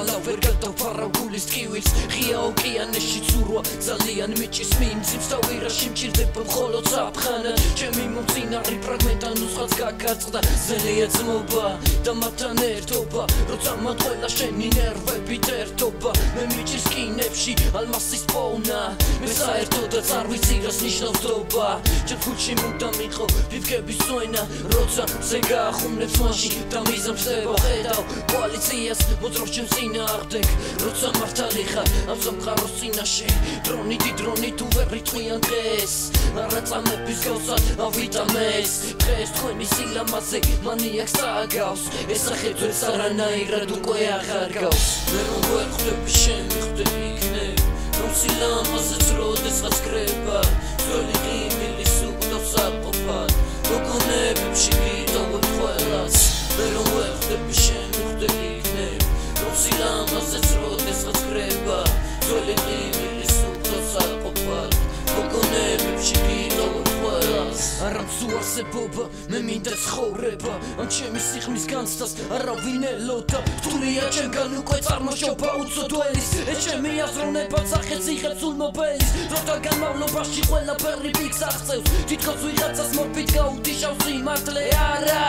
მალავ ვერ გადავფარავ გულის ტკივილს ღია ოკეანეში ცურვა ძალიან მიჭის მიმძიმს და ვირაში მჭირდება მხოლოდ საფხანად ჩემი მომწინარი ფრაგმენტა ნუსხაც გაგაწყდა ზელია ძმობა და მათთან ერთობა როცა მათ ყველა შენი ნერვებით ერთობა მე მიჭირს კინებში ალმასის პოვნა მე საერთოდაც არ ვიცი რას ნიშნავს დობა ჩემ ქუჩში მუდამ იყო ფიფკების ზონა როცა ზე გაახუნებს მაშინ და მიზამსება ხედავ კოალიციას მოძრავს ჩემს წინააღმდეგ როცა მართალი ხარ ამ სამყაროს წინაშე დრონი თუ ვერ რიტყვიან დღეს არაწამების გავსად ავიტამეს დღეს თქვენი სილამაზე მანიაკს წააგავს ეს სახედვებს არანაირად უკვე აღარ გავს მე რომ ვერ ხვდები შემიხვდე იქნებ რომ სილამაზეც როდესაც კრება ძველი ღიმილის უკდავს საყოფად მოგონებებში გიტოვებ ყველას მე რომ ვერ ხვდები შემიხვდე იქნებ რომ სილამაზეც როდესაც კრება ძველი ღიმილის უკდავს საყოფად მოგონებებში გიტოვებ ყველას არა მზუარსებობა მე მინდა ცხოვრება ამ ჩემი სიხმის განცდას არავინ ელოდა რთულია ჩემგან უკვე წარმოშობა უცოდველის ეს ჩემი აზროვნება სახეც იღებს ულმობელის დროთა განმავლობაში ყველაფერი ფიქს აღწევს თითქოს ვიღაცას მორფით გაუდიშავს სიმართლე არა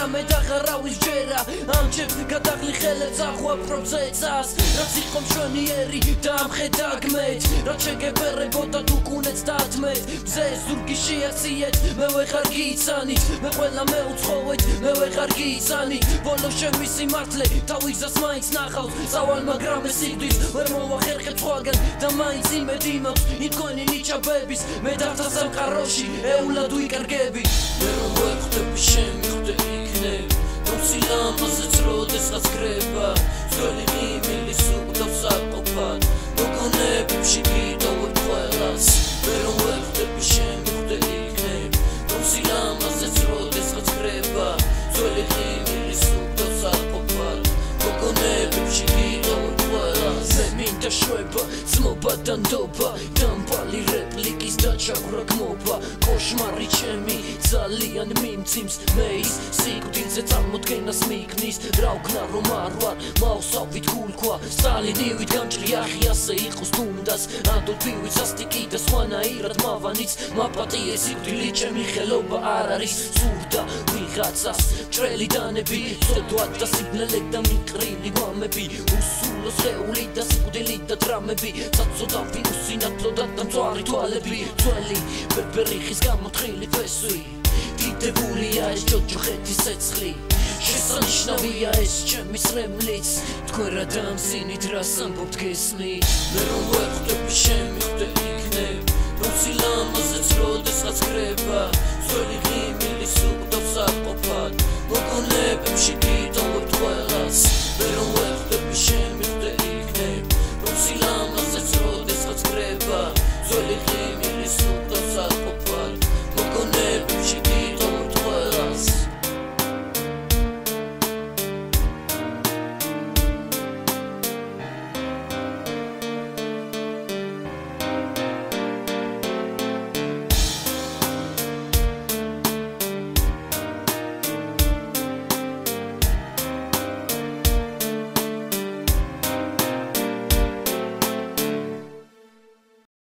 მე დაღარავის ჯერა ამ ჩემ გადაღლი ხელებს ახვა პროცესას რაც იყო მშვენიერი და ამხედა გმეთ რაც შეგეფერებოდა თუ კუნეც დათმეთ მზე ზურგი შეაციეთ მე ვეღარ გიცანით მე ყველა მეუცხოვეთ მე ვეღარ გიცანით ბოლოს ჩემი სიმართლე თავისას მაინც ნახავს სავალ მაგრამ ეს იგდის ვერ მოვახერხებ სხვაგან და მაინც იმედი მაქვს იმ თქვენი ნიჩაბების მე დავთა სამყაროში ეულად ვიკარგები მე რომ ვერ ხვდები შემიხვდე იქნებ რომ სილამაზეც როდესაც კრება ძველი ღიმილის უკდავს საყოფად მოგონებებში გიტოვებ ყველას მე რომ ვერ ხვდები შემიხვდე იქნებ რომ სილამაზეც როდესაც კრება ძველი ღიმილის უკდავს საყოფად მოგონებებში გიტოვებ ყველას მე მინდა შვება ძმობა და ნდობა დამბალი რეპლიკის დაჩაგვრა გმობა კოშმარი ჩემი ძალიან მიმძიმს მე ის სიკვდილზე წარმოდგენას მიგნის რა ვქნა რომ არ ვარ მავსავით გულქვა სტალინივით გამჭრი ახი ასე იყოს თუნდაც ადოლფივით სასტიკი და სხვანაირად მავანიც მაპატიე სიკვდილი ჩემი ხელობა არ არის სურდა ვიღაცას ჭრელი დანები ცოდვად და სიბნელე და მიყრილი გვამები უსულო სხეული და სიკვდილი და დრამები საწოდა ვინუსინათლო და დამწვარი თვალები ძველი ბერბერიხის გამოთხილი ფესვი დიდებულია ეს ჯოჯოხეთის ცეცხლი შესანიშნავია ეს ჩემი სრემლიც თქვენ რა დამსინით რას ამბობთ გესმით მე რომ ვერ ხვდები შემიხვდე იქნებ რომ